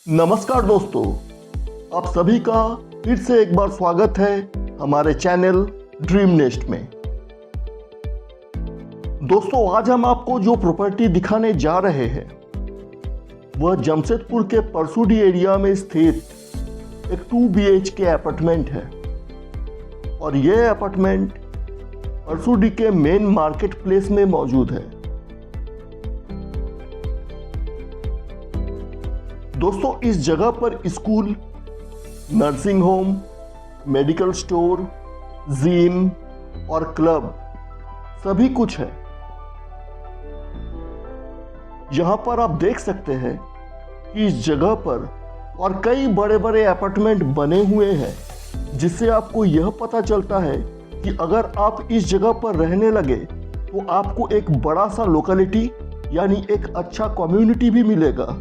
नमस्कार दोस्तों, आप सभी का फिर से एक बार स्वागत है हमारे चैनल ड्रीम नेस्ट में। दोस्तों, आज हम आपको जो प्रॉपर्टी दिखाने जा रहे हैं वह जमशेदपुर के परसूडी एरिया में स्थित एक 2 BHK अपार्टमेंट है और यह अपार्टमेंट परसूडी के मेन मार्केट प्लेस में मौजूद है। दोस्तों, इस जगह पर school, nursing home, medical store, gym और क्लब सभी कुछ है। यहां पर आप देख सकते हैं कि इस जगह पर और कई बड़े बड़े अपार्टमेंट बने हुए हैं, जिससे आपको यह पता चलता है कि अगर आप इस जगह पर रहने लगे तो आपको एक बड़ा सा लोकेलिटी यानी एक अच्छा कम्युनिटी भी मिलेगा।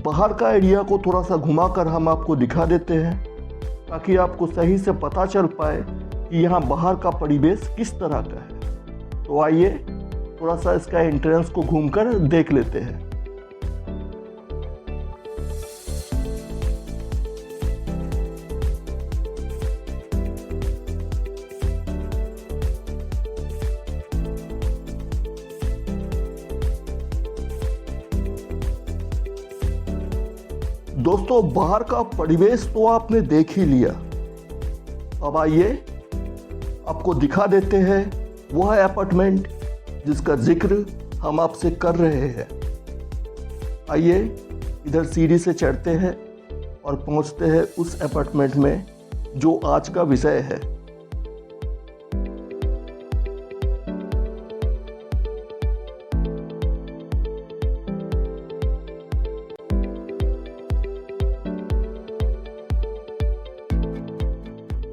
बाहर का एरिया को थोड़ा सा घुमाकर हम आपको दिखा देते हैं ताकि आपको सही से पता चल पाए कि यहाँ बाहर का परिवेश किस तरह का है। तो आइए थोड़ा सा इसका एंट्रेंस को घूमकर देख लेते हैं। दोस्तों, बाहर का परिवेश तो आपने देख ही लिया। अब आइए आपको दिखा देते हैं वह अपार्टमेंट जिसका जिक्र हम आपसे कर रहे हैं। आइए इधर सीढ़ी से चढ़ते हैं और पहुंचते हैं उस अपार्टमेंट में जो आज का विषय है।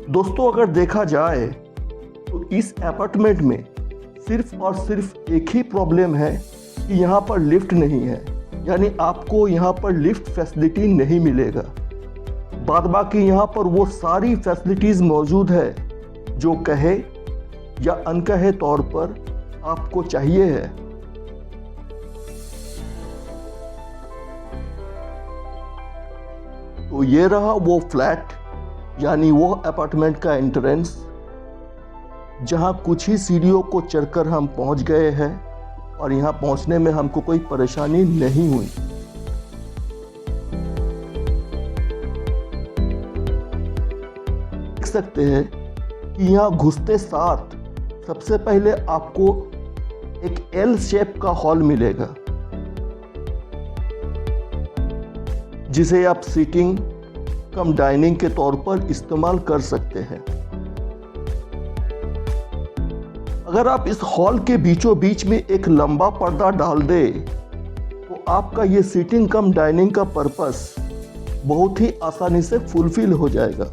दोस्तों, अगर देखा जाए तो इस अपार्टमेंट में सिर्फ और सिर्फ एक ही प्रॉब्लम है कि यहाँ पर लिफ्ट नहीं है, यानी आपको यहाँ पर लिफ्ट फैसिलिटी नहीं मिलेगा। बाद बाकी यहाँ पर वो सारी फैसिलिटीज़ मौजूद है जो कहे या अनकहे तौर पर आपको चाहिए है। तो ये रहा वो फ्लैट यानी वो अपार्टमेंट का एंट्रेंस, जहां कुछ ही सीढ़ियों को चढ़कर हम पहुंच गए हैं और यहां पहुंचने में हमको कोई परेशानी नहीं हुई। देख सकते हैं कि यहां घुसते साथ सबसे पहले आपको एक एल शेप का हॉल मिलेगा, जिसे आप सीटिंग कम डाइनिंग के तौर पर इस्तेमाल कर सकते हैं। अगर आप इस हॉल के बीचों बीच में एक लंबा पर्दा डाल दे तो आपका ये सीटिंग कम डाइनिंग का पर्पस बहुत ही आसानी से फुलफिल हो जाएगा।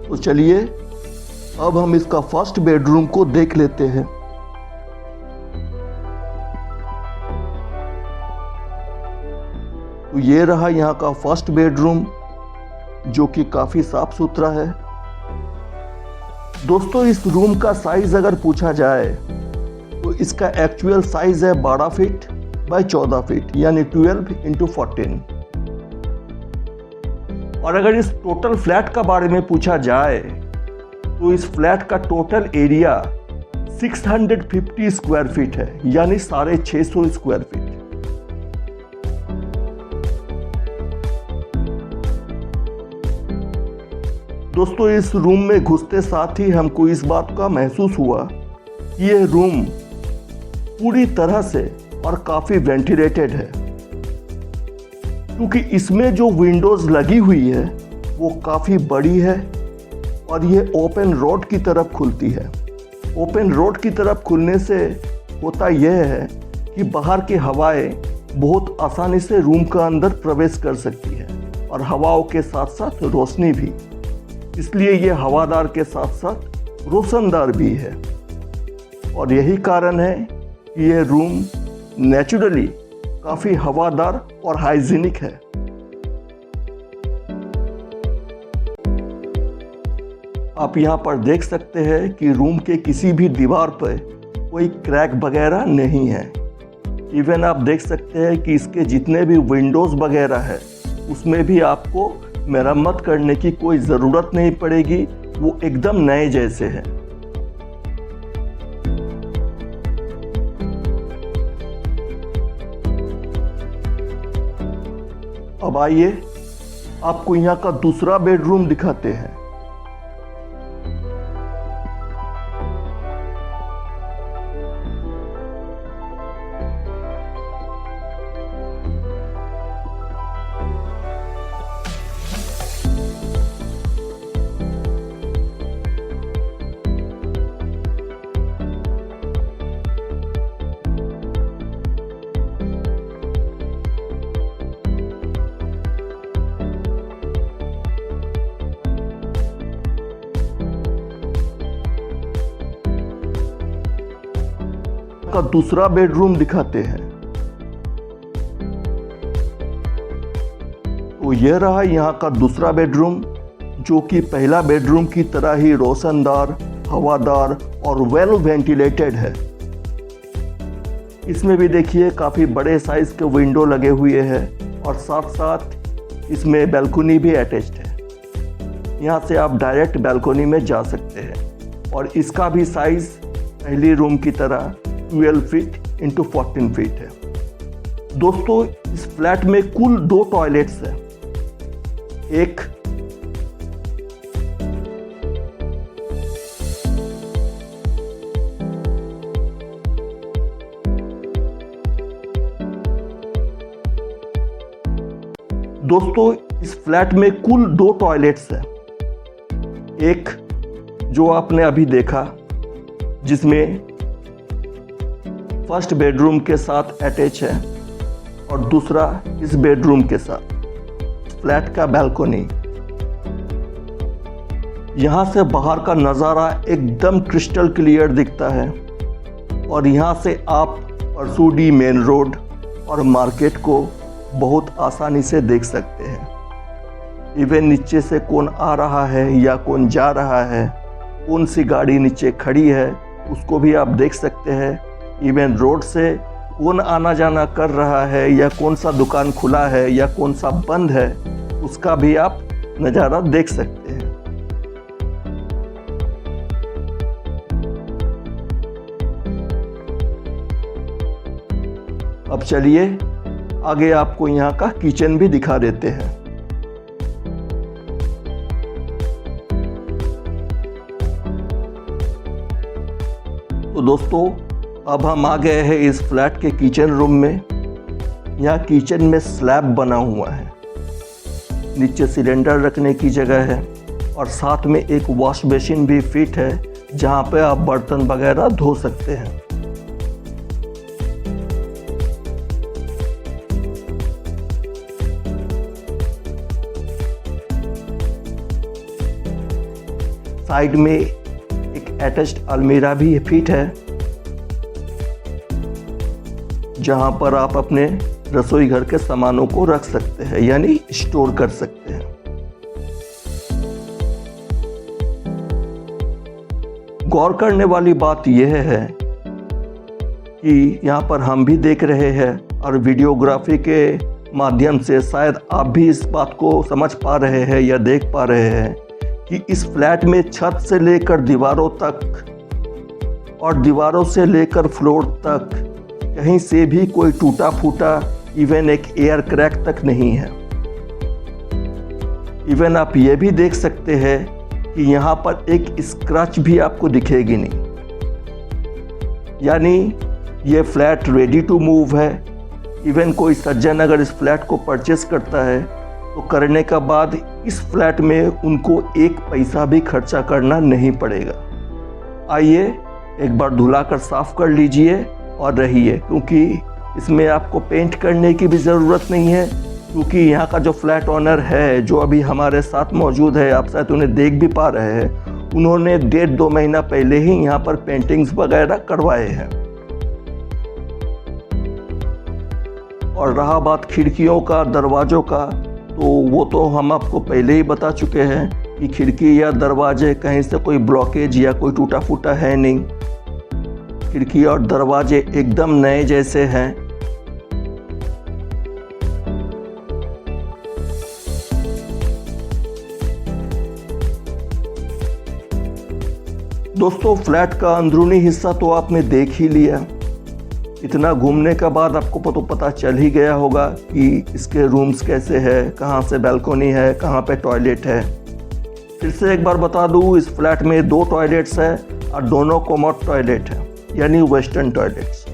तो चलिए अब हम इसका फर्स्ट बेडरूम को देख लेते हैं। तो ये रहा यहाँ का फर्स्ट बेडरूम, जो कि काफी साफ सुथरा है। दोस्तों, इस रूम का साइज अगर पूछा जाए तो इसका एक्चुअल साइज है 12 फीट बाय 14 फीट यानी 12 × 14। और अगर इस टोटल फ्लैट का बारे में पूछा जाए तो इस फ्लैट का टोटल एरिया 650 स्क्वायर फीट है, यानी 650 स्क्वायर फीट। दोस्तों, इस रूम में घुसते साथ ही हमको इस बात का महसूस हुआ कि यह रूम पूरी तरह से और काफ़ी वेंटिलेटेड है, क्योंकि इसमें जो विंडोज़ लगी हुई है वो काफ़ी बड़ी है और ये ओपन रोड की तरफ खुलती है। ओपन रोड की तरफ खुलने से होता यह है कि बाहर की हवाएं बहुत आसानी से रूम का अंदर प्रवेश कर सकती है और हवाओं के साथ साथ रोशनी भी, इसलिए ये हवादार के साथ साथ रोशनदार भी है। और यही कारण है कि यह रूम नेचुरली काफ़ी हवादार और हाइजीनिक है। आप यहाँ पर देख सकते हैं कि रूम के किसी भी दीवार पर कोई क्रैक वगैरह नहीं है। इवन आप देख सकते हैं कि इसके जितने भी विंडोज़ वगैरह है उसमें भी आपको मरम्मत करने की कोई ज़रूरत नहीं पड़ेगी, वो एकदम नए जैसे हैं। अब आइए आपको यहाँ का दूसरा बेडरूम दिखाते हैं। का दूसरा बेडरूम दिखाते हैं। तो यह रहा यहाँ का दूसरा बेडरूम, जो कि पहला बेडरूम की तरह ही रोशनदार, हवादार और वेल वेंटिलेटेड है। इसमें भी देखिए काफ़ी बड़े साइज के विंडो लगे हुए हैं और साथ साथ इसमें बैल्कनी भी अटैच्ड है। यहाँ से आप डायरेक्ट बैल्कनी में जा सकते हैं और इसका भी साइज पहली रूम की तरह 12 फीट इंटू 14 फीट है। दोस्तों, इस फ्लैट में कुल 2 टॉयलेट्स हैं। एक दोस्तों इस फ्लैट में कुल 2 टॉयलेट्स हैं। एक जो आपने अभी देखा, जिसमें फर्स्ट बेडरूम के साथ अटैच है और दूसरा इस बेडरूम के साथ। फ्लैट का बैल्कनी, यहाँ से बाहर का नज़ारा एकदम क्रिस्टल क्लियर दिखता है और यहाँ से आप परसूडी मेन रोड और मार्केट को बहुत आसानी से देख सकते हैं। इवन नीचे से कौन आ रहा है या कौन जा रहा है, कौन सी गाड़ी नीचे खड़ी है, उसको भी आप देख सकते हैं। इवन रोड से कौन आना जाना कर रहा है या कौन सा दुकान खुला है या कौन सा बंद है, उसका भी आप नज़ारा देख सकते हैं। अब चलिए आगे आपको यहाँ का किचन भी दिखा देते हैं। तो दोस्तों, अब हम आ गए हैं इस फ्लैट के किचन रूम में। यहाँ किचन में स्लैब बना हुआ है, नीचे सिलेंडर रखने की जगह है और साथ में एक वॉश बेसिन भी फिट है, जहाँ पे आप बर्तन वगैरह धो सकते हैं। साइड में एक अटैच्ड अलमीरा भी फिट है, जहां पर आप अपने रसोई घर के सामानों को रख सकते हैं, यानी स्टोर कर सकते हैं। गौर करने वाली बात यह है कि यहाँ पर हम भी देख रहे हैं और वीडियोग्राफी के माध्यम से शायद आप भी इस बात को समझ पा रहे हैं या देख पा रहे हैं कि इस फ्लैट में छत से लेकर दीवारों तक और दीवारों से लेकर फ्लोर तक कहीं से भी कोई टूटा फूटा इवन एक एयर क्रैक तक नहीं है। इवन आप ये भी देख सकते हैं कि यहाँ पर एक स्क्रैच भी आपको दिखेगी नहीं। यानी ये फ्लैट रेडी टू मूव है। इवन कोई सज्जन अगर इस फ्लैट को परचेस करता है तो करने का बाद इस फ्लैट में उनको एक पैसा भी खर्चा करना नहीं पड़ेगा। आइए एक बार धुलाकर साफ कर लीजिए और रहिए, क्योंकि इसमें आपको पेंट करने की भी ज़रूरत नहीं है, क्योंकि यहाँ का जो फ्लैट ओनर है जो अभी हमारे साथ मौजूद है, आप शायद उन्हें देख भी पा रहे हैं, उन्होंने 1.5-2 महीना पहले ही यहाँ पर पेंटिंग्स वगैरह करवाए हैं। और रहा बात खिड़कियों का, दरवाज़ों का, तो वो तो हम आपको पहले ही बता चुके हैं कि खिड़की या दरवाजे कहीं से कोई ब्लॉकेज या कोई टूटा फूटा है नहीं। खिड़की और दरवाजे एकदम नए जैसे हैं। दोस्तों, फ्लैट का अंदरूनी हिस्सा तो आपने देख ही लिया। इतना घूमने के बाद आपको तो पता चल ही गया होगा कि इसके रूम्स कैसे हैं, कहाँ से बालकनी है, कहाँ पे टॉयलेट है। फिर से एक बार बता दूँ, इस फ्लैट में 2 टॉयलेट्स हैं और दोनों कॉमन टॉयलेट है, यानी वेस्टर्न टॉयलेट्स।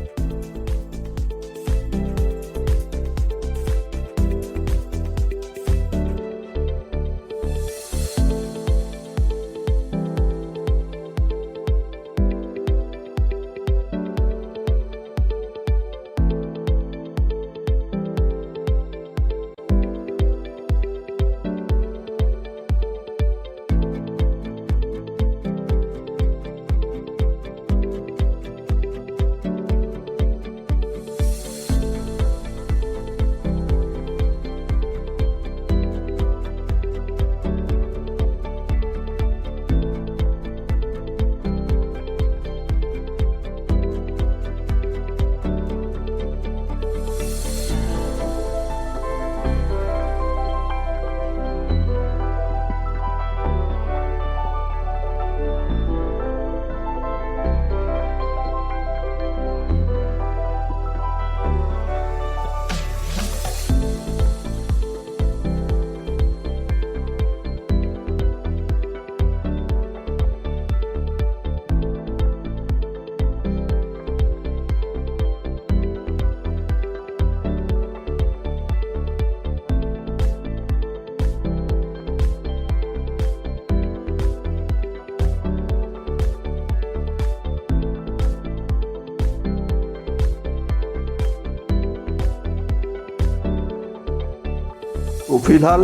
तो फिलहाल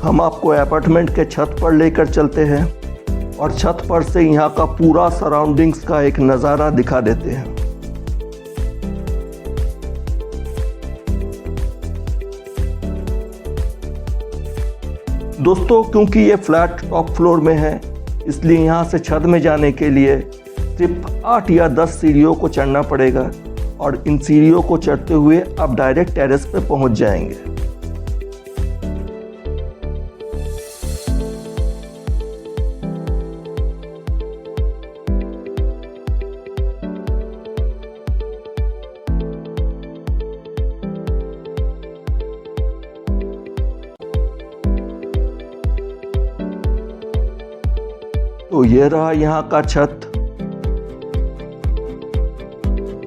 हम आपको अपार्टमेंट के छत पर लेकर चलते हैं और छत पर से यहाँ का पूरा सराउंडिंग्स का एक नज़ारा दिखा देते हैं। दोस्तों, क्योंकि ये फ्लैट टॉप फ्लोर में है, इसलिए यहाँ से छत में जाने के लिए सिर्फ 8 या 10 सीढ़ियों को चढ़ना पड़ेगा और इन सीढ़ियों को चढ़ते हुए आप डायरेक्ट टेरेस पे पहुँच जाएंगे। तो ये रहा यहाँ का छत,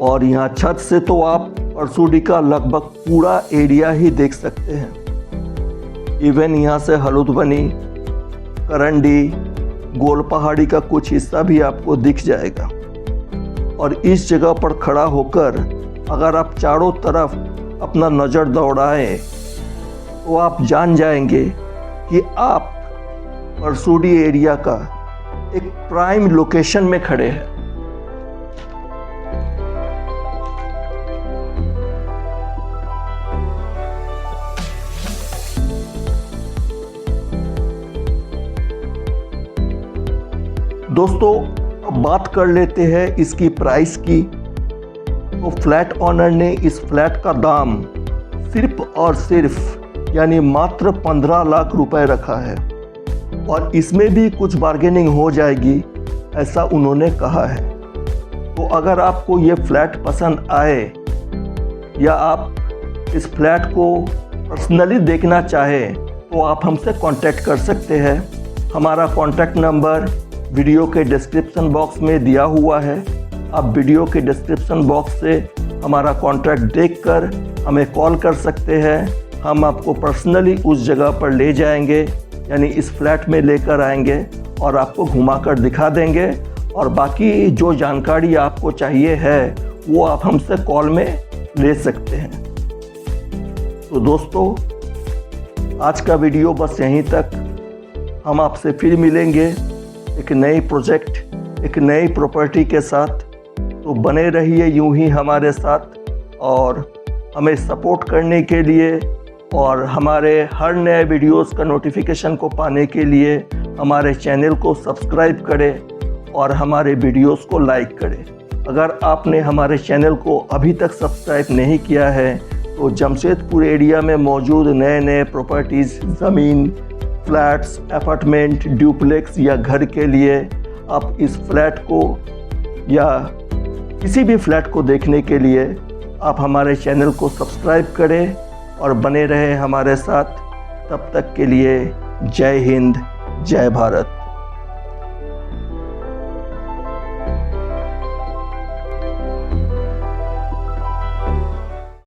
और यहाँ छत से तो आप परसूडी का लगभग पूरा एरिया ही देख सकते हैं। इवन यहाँ से हलुद्वनी, करंडी, गोल पहाड़ी का कुछ हिस्सा भी आपको दिख जाएगा। और इस जगह पर खड़ा होकर अगर आप चारों तरफ अपना नज़र दौड़ाएं तो आप जान जाएंगे कि आप परसूडी एरिया का एक प्राइम लोकेशन में खड़े हैं। दोस्तों, अब बात कर लेते हैं इसकी प्राइस की। तो फ्लैट ओनर ने इस फ्लैट का दाम सिर्फ और सिर्फ यानी मात्र 15 लाख रुपए रखा है और इसमें भी कुछ बार्गेनिंग हो जाएगी, ऐसा उन्होंने कहा है। तो अगर आपको ये फ्लैट पसंद आए या आप इस फ्लैट को पर्सनली देखना चाहें तो आप हमसे कांटेक्ट कर सकते हैं। हमारा कांटेक्ट नंबर वीडियो के डिस्क्रिप्शन बॉक्स में दिया हुआ है। आप वीडियो के डिस्क्रिप्शन बॉक्स से हमारा कॉन्टैक्ट देखकर हमें कॉल कर सकते हैं। हम आपको पर्सनली उस जगह पर ले जाएंगे, यानी इस फ्लैट में लेकर आएंगे और आपको घुमाकर दिखा देंगे और बाकी जो जानकारी आपको चाहिए है वो आप हमसे कॉल में ले सकते हैं। तो दोस्तों, आज का वीडियो बस यहीं तक। हम आपसे फिर मिलेंगे एक नई प्रोजेक्ट, एक नई प्रॉपर्टी के साथ। तो बने रहिए यूं ही हमारे साथ और हमें सपोर्ट करने के लिए और हमारे हर नए वीडियोस का नोटिफिकेशन को पाने के लिए हमारे चैनल को सब्सक्राइब करें और हमारे वीडियोस को लाइक करें। अगर आपने हमारे चैनल को अभी तक सब्सक्राइब नहीं किया है तो जमशेदपुर एरिया में मौजूद नए नए प्रॉपर्टीज़, ज़मीन, फ्लैट्स, अपार्टमेंट, ड्यूप्लेक्स या घर के लिए आप इस फ्लैट को या किसी भी फ्लैट को देखने के लिए आप हमारे चैनल को सब्सक्राइब करें और बने रहें हमारे साथ। तब तक के लिए जय हिंद, जय भारत।